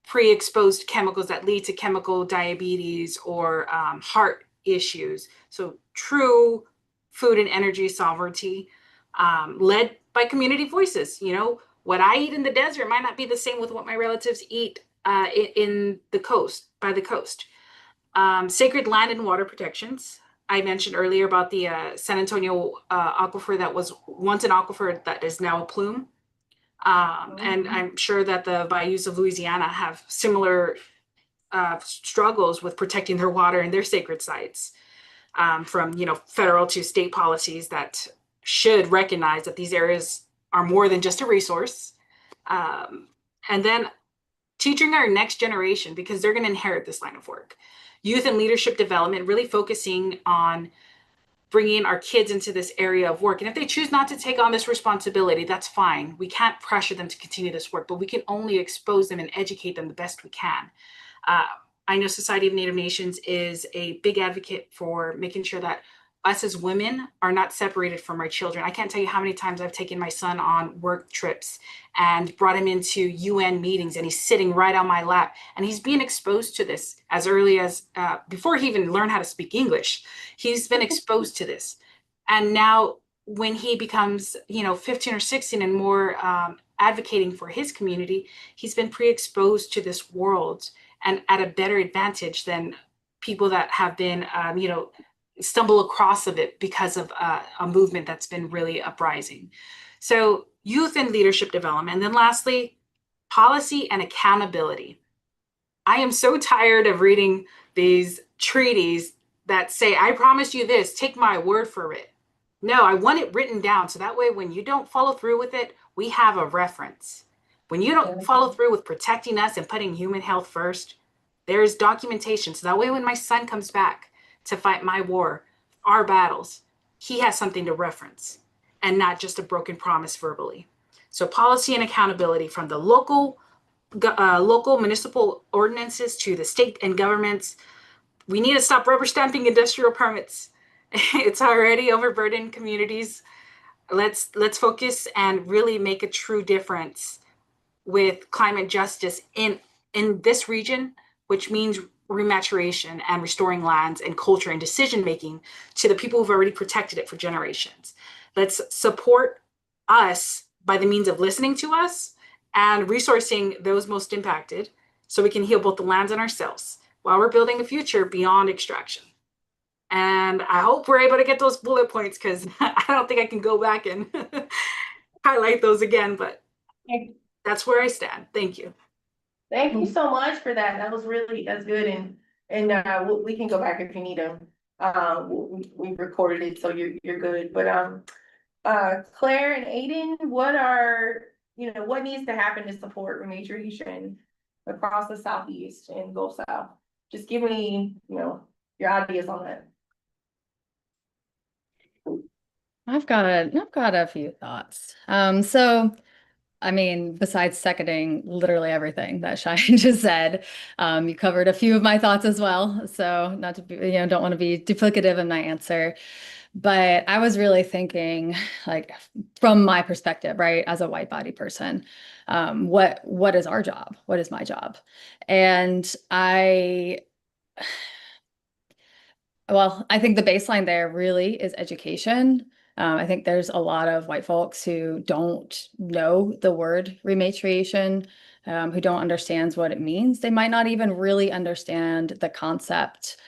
F: pre-exposed chemicals that lead to chemical diabetes or heart issues. So true food and energy sovereignty, led by community voices. What I eat in the desert might not be the same with what my relatives eat in the coast, by the coast. Sacred land and water protections. I mentioned earlier about the San Antonio aquifer that was once an aquifer that is now a plume. And I'm sure that the bayous of Louisiana have similar struggles with protecting their water and their sacred sites, from federal to state policies that should recognize that these areas are more than just a resource. And then teaching our next generation, because they're going to inherit this line of work. Youth and leadership development, really focusing on bringing our kids into this area of work. And if they choose not to take on this responsibility, that's fine. We can't pressure them to continue this work, but we can only expose them and educate them the best we can. I know Society of Native Nations is a big advocate for making sure that us as women are not separated from our children. I can't tell you how many times I've taken my son on work trips and brought him into UN meetings, and he's sitting right on my lap, and he's being exposed to this as early as before he even learned how to speak English. He's been exposed to this. And now when he becomes, 15 or 16 and more advocating for his community, he's been pre-exposed to this world and at a better advantage than people that have been, stumble across of it because of a movement that's been really uprising. So youth and leadership development. And then lastly, policy and accountability. I am so tired of reading these treaties that say, I promise you this, take my word for it. No, I want it written down. So that way, when you don't follow through with it, we have a reference. When you don't follow through with protecting us and putting human health first, there's documentation. So that way, when my son comes back to fight my war, our battles, he has something to reference and not just a broken promise verbally. So policy and accountability from the local municipal ordinances to the state and governments. We need to stop rubber stamping industrial permits. It's already overburdened communities. Let's focus and really make a true difference with climate justice in this region, which means rematriation and restoring lands and culture and decision making to the people who've already protected it for generations. Let's support us by the means of listening to us and resourcing those most impacted so we can heal both the lands and ourselves while we're building a future beyond extraction. And I hope we're able to get those bullet points, because I don't think I can go back and highlight those again, but that's where I stand. Thank you.
A: Thank you so much for that. That's good. We can go back if you need them. We recorded it, so you're good. But Claire and Aiden, what needs to happen to support rematriation across the Southeast and Gulf South? Just give me, your ideas on that.
C: I've got a few thoughts. So I mean, besides seconding literally everything that Cheyenne just said, you covered a few of my thoughts as well. So not to be, don't want to be duplicative in my answer, but I was really thinking, like, from my perspective, right, as a white body person, what is our job? What is my job? And I think the baseline there really is education. I think there's a lot of white folks who don't know the word rematriation, who don't understand what it means. They might not even really understand the concept.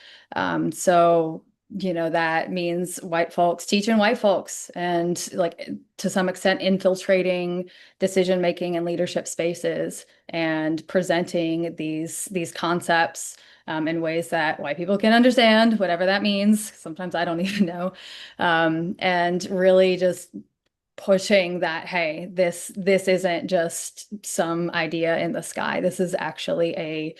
C: So, that means white folks teaching white folks, and, like, to some extent infiltrating decision making and leadership spaces and presenting these concepts in ways that white people can understand, whatever that means. Sometimes I don't even know. And really just pushing that, hey, this isn't just some idea in the sky. This is actually a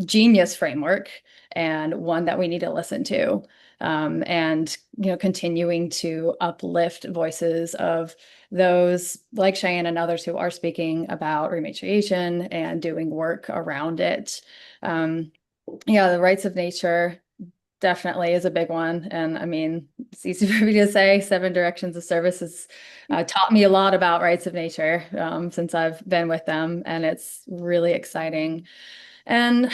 C: genius framework, and one that we need to listen to. And continuing to uplift voices of those like Cheyenne and others who are speaking about rematriation and doing work around it. Yeah, the rights of nature definitely is a big one. And I mean, it's easy for me to say 7 Directions of Service has taught me a lot about rights of nature since I've been with them, and it's really exciting. And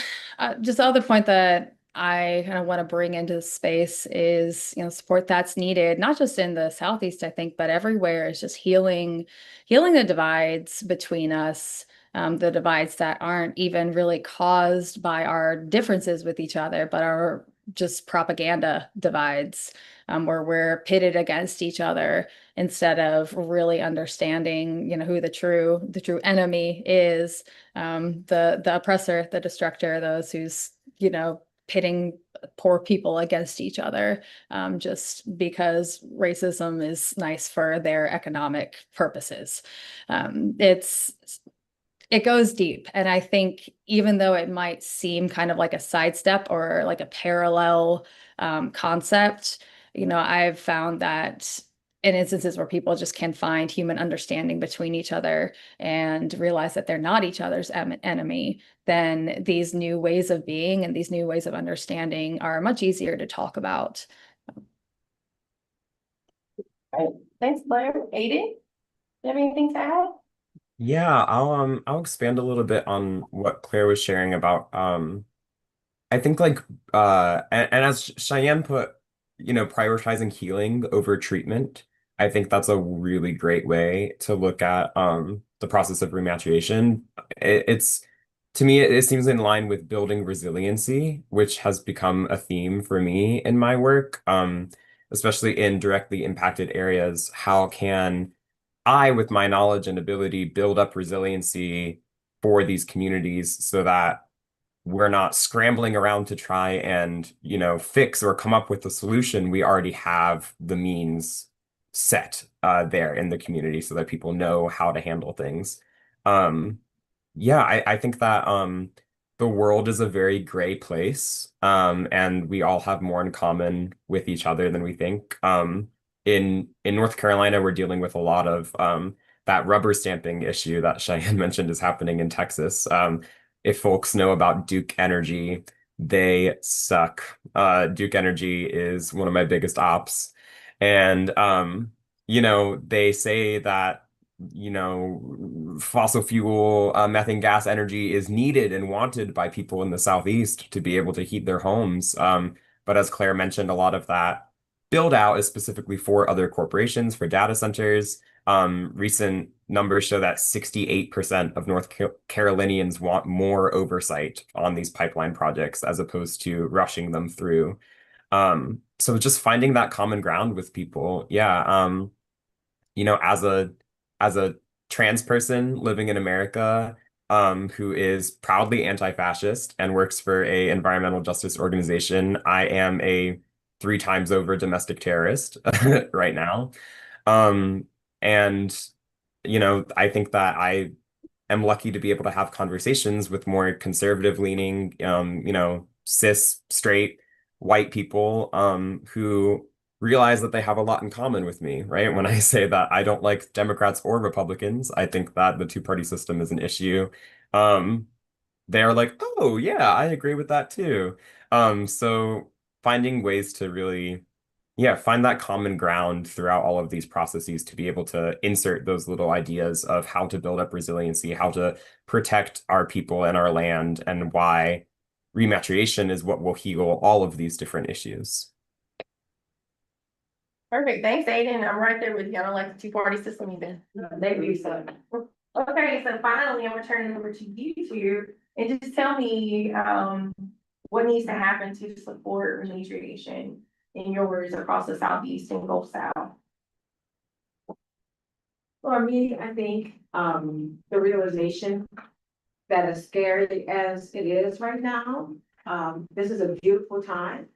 C: just the other point that I kind of want to bring into the space is, support that's needed, not just in the Southeast, I think, but everywhere, is just healing the divides between us. The divides that aren't even really caused by our differences with each other, but are just propaganda divides, where we're pitted against each other instead of really understanding, who the true enemy is, the oppressor, the destructor, those who's, pitting poor people against each other, just because racism is nice for their economic purposes. It goes deep. And I think even though it might seem kind of like a sidestep or like a parallel concept, I've found that in instances where people just can find human understanding between each other and realize that they're not each other's enemy, then these new ways of being and these new ways of understanding are much easier to talk about.
A: Right. Thanks, Claire. Aiden, you have anything to add?
B: Yeah, I'll expand a little bit on what Claire was sharing about I think, like, and as Cheyenne put, prioritizing healing over treatment. I think that's a really great way to look at the process of rematriation. It's, to me, it seems in line with building resiliency, which has become a theme for me in my work, especially in directly impacted areas. How can I, with my knowledge and ability, build up resiliency for these communities so that we're not scrambling around to try and, fix or come up with a solution. We already have the means set there in the community so that people know how to handle things. Yeah, I think that the world is a very gray place, and we all have more in common with each other than we think. In North Carolina, we're dealing with a lot of that rubber stamping issue that Cheyenne mentioned is happening in Texas. If folks know about Duke Energy, they suck. Duke Energy is one of my biggest ops. And they say that fossil fuel, methane gas energy is needed and wanted by people in the Southeast to be able to heat their homes. But as Claire mentioned, a lot of that build out is specifically for other corporations, for data centers. Recent numbers show that 68% of Carolinians want more oversight on these pipeline projects as opposed to rushing them through. So just finding that common ground with people. Yeah. As a trans person living in America, who is proudly anti-fascist and works for a environmental justice organization, I am a 3 times over domestic terrorist right now. Um, and I think that I am lucky to be able to have conversations with more conservative leaning, cis, straight, white people, who realize that they have a lot in common with me, right? When I say that I don't like Democrats or Republicans, I think that the two-party system is an issue. Um, they're like, oh yeah, I agree with that too. So finding ways to really, yeah, find that common ground throughout all of these processes to be able to insert those little ideas of how to build up resiliency, how to protect our people and our land, and why rematriation is what will heal all of these different issues.
A: Perfect. Thanks, Aiden. I'm right there with you. I don't like the two-party system either.
E: Maybe so.
A: Okay, so finally, I'm gonna turn it over to you two and just tell me, what needs to happen to support rematriation in your words across the Southeast and Gulf South?
D: For me, I think, the realization that as scary as it is right now, this is a beautiful time.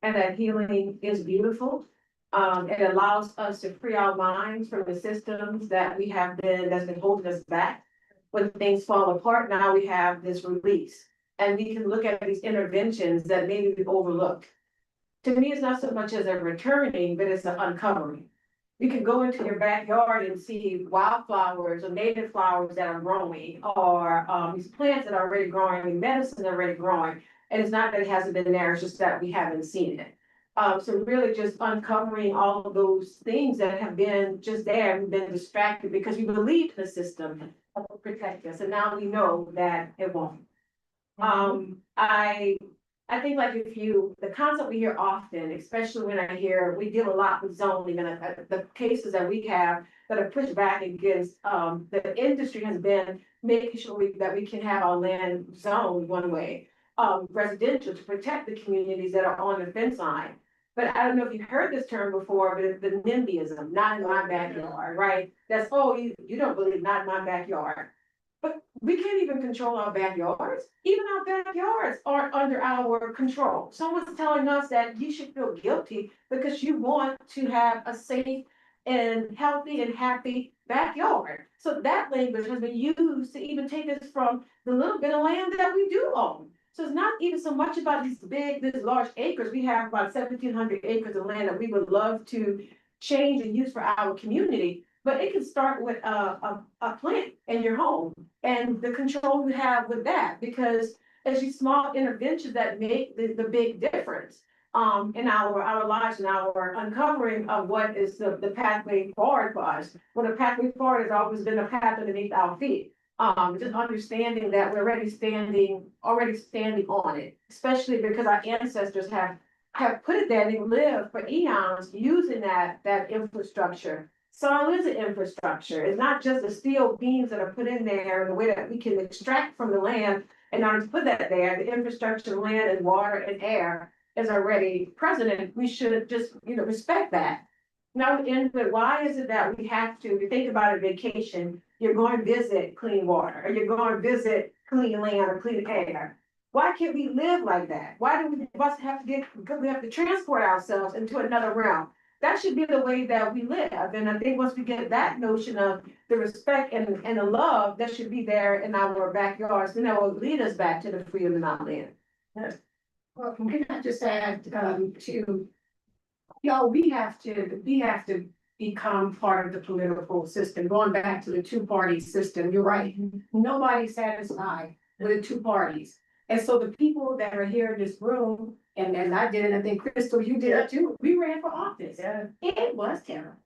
D: And that healing is beautiful. It allows us to free our minds from the systems that's been holding us back. When things fall apart, now we have this release. And we can look at these interventions that maybe we overlooked. To me, it's not so much as a returning, but it's an uncovering. You can go into your backyard and see wildflowers or native flowers that are growing, or these plants that are already growing, medicine already growing. And it's not that it hasn't been there, it's just that we haven't seen it. So really just uncovering all of those things that have been just there and been distracted because we believed in the system that will protect us, and now we know that it won't. I think like the concept we hear often, especially when we deal a lot with zoning and the cases that we have that are pushed back against, the industry has been making sure that we can have our land zoned one way, residential to protect the communities that are on the fence line. But I don't know if you've heard this term before, but the NIMBYism, not in my backyard, right? That's, oh, you don't believe not in my backyard. But we can't even control our backyards. Even our backyards aren't under our control. Someone's telling us that you should feel guilty because you want to have a safe and healthy and happy backyard. So that language has been used to even take us from the little bit of land that we do own. So it's not even so much about these large acres. We have about 1,700 acres of land that we would love to change and use for our community. But it can start with a plant in your home and the control you have with that, because it's these small interventions that make the big difference in our lives and our uncovering of what is the pathway forward for us. When the pathway forward has always been a path underneath our feet. Just understanding that we're already standing on it, especially because our ancestors have put it there. They lived for eons using that infrastructure. Soil is an infrastructure. It's not just the steel beams that are put in there and the way that we can extract from the land in order to put that there. The infrastructure, land and water and air is already present, and we should just, respect that. Now, but why is it that we have to, if you think about a vacation, you're going to visit clean water, or you're going to visit clean land or clean air? Why can't we live like that? Why do we have to transport ourselves into another realm? That should be the way that we live. And I think once we get that notion of the respect and the love that should be there in our backyards, then that will lead us back to the freedom in our land.
E: Well, can I just add, we have to become part of the political system, going back to the two-party system. You're right. Nobody's satisfied with the two parties. And so the people that are here in this room, and I did it, I think Crystal, you did it too. We ran for office. Yeah. It was terrible.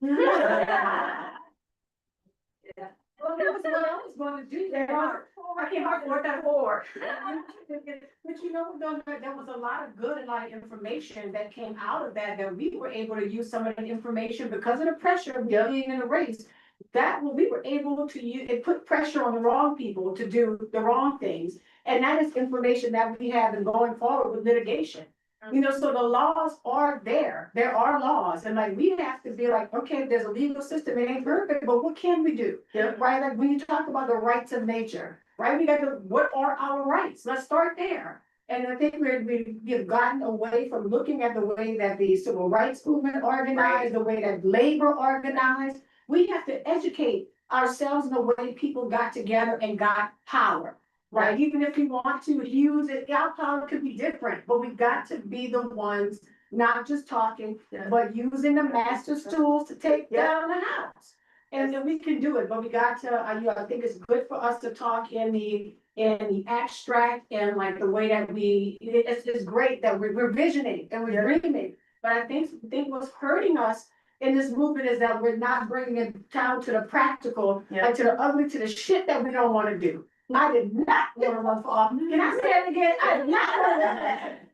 E: Well, that was what I was going to do. I came out for that board. But you know, there was a lot of good like information that came out of that we were able to use some of the information because of the pressure of being in a race. That we were able to use, it put pressure on the wrong people to do the wrong things. And that is information that we have in going forward with litigation. You know, so the laws are there. There are laws. And like, we have to be like, okay, there's a legal system. It ain't perfect, but what can we do?
A: Yeah.
E: Right? Like when you talk about the rights of nature, right? We got to, what are our rights? Let's start there. And I think we've gotten away from looking at the way that the civil rights movement organized, the way that labor organized. We have to educate ourselves in the way people got together and got power. Right, even if we want to use it, our power could be different, but we've got to be the ones not just talking, but using the master's tools to take down the house. And then we can do it, but we got to, I think it's good for us to talk in the abstract and like the way that it's great that we're visioning and we're dreaming. But I think what's hurting us in this movement is that we're not bringing it down to the practical, like to the ugly, to the shit that we don't want to do. I did not want to run for office. Can I say it again? I did not want to run that.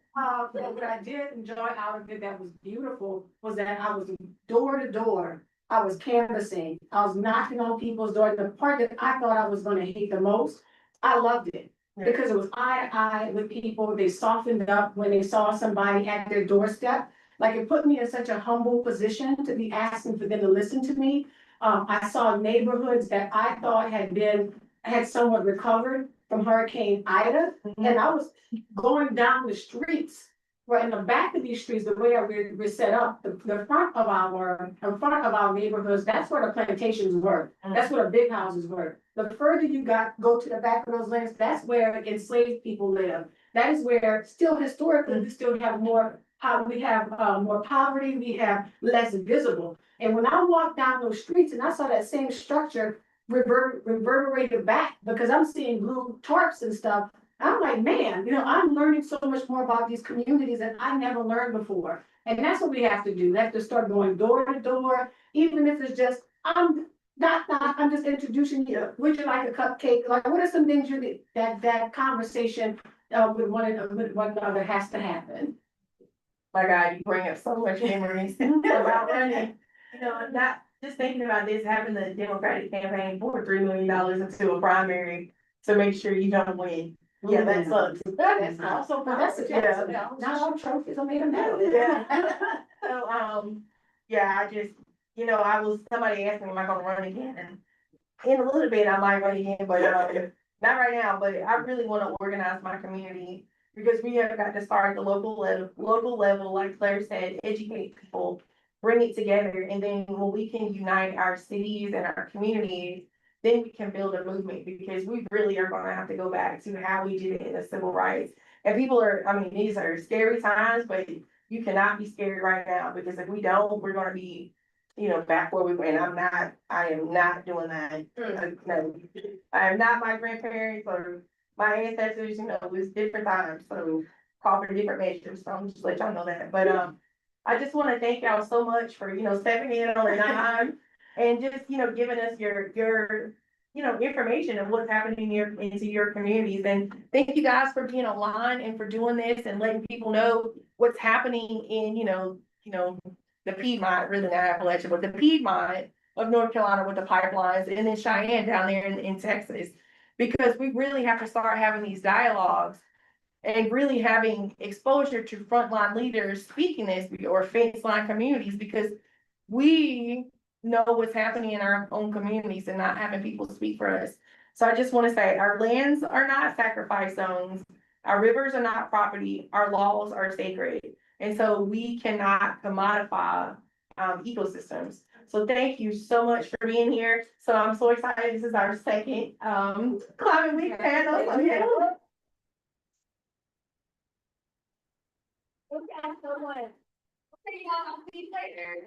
E: But what I did enjoy out of it that was beautiful was that I was door to door. I was canvassing. I was knocking on people's doors. The part that I thought I was going to hate the most, I loved it. Because it was eye to eye with people. They softened up when they saw somebody at their doorstep. Like it put me in such a humble position to be asking for them to listen to me. I saw neighborhoods that I thought had somewhat recovered from Hurricane Ida. And I was going down the streets, right in the back of these streets, the way that we're set up, the front of our neighborhoods, that's where the plantations were. That's where the big houses were. The further you go to the back of those lands, that's where enslaved people live. That is where still historically we still have more poverty, we have less visible. And when I walked down those streets and I saw that same structure reverberated back because I'm seeing blue tarps and stuff. I'm like, man, you know, I'm learning so much more about these communities that I never learned before. And that's what we have to do. We have to start going door to door, even if it's just, I'm just introducing you. Would you like a cupcake? Like, what are some things that conversation with one another has to happen?
A: My God, you bring up so much memories about running. You know, I'm not just thinking about this, having the Democratic campaign pour $3 million into a primary to make sure you don't win. Yeah, that sucks.
E: That's also, but that's not all trophies are made of metal.
A: Yeah. So, yeah, I just, you know, somebody asked me, am I gonna run again? And in a little bit, I might run again, but not right now, but I really want to organize my community because we have got to start at the local level, like Claire said, educate people, bring it together. And then when we can unite our cities and our communities, then we can build a movement because we really are going to have to go back to how we did it in the civil rights. And people these are scary times, but you cannot be scared right now because if we don't, we're going to be, you know, back where we went. I am not doing that. No, I am not my grandparents or my ancestors, you know, it was different times. So call for different measures. So I'm just let y'all know that. But I just want to thank y'all so much for, you know, stepping in on the dime and just, you know, giving us your you know, information of what's happening into your communities. And thank you guys for being online and for doing this and letting people know what's happening in, you know, the Piedmont, really not Appalachia, but the Piedmont of North Carolina with the pipelines, and then Cheyenne down there in Texas. Because we really have to start having these dialogues and really having exposure to frontline leaders speaking this or fence line communities, because we know what's happening in our own communities and not having people speak for us. So I just want to say our lands are not sacrifice zones. Our rivers are not property. Our laws are sacred. And so we cannot commodify ecosystems. So thank you so much for being here. So I'm so excited. This is our second Climate Week panel. So yeah. Okay, so what? Okay, y'all, I'll see you later.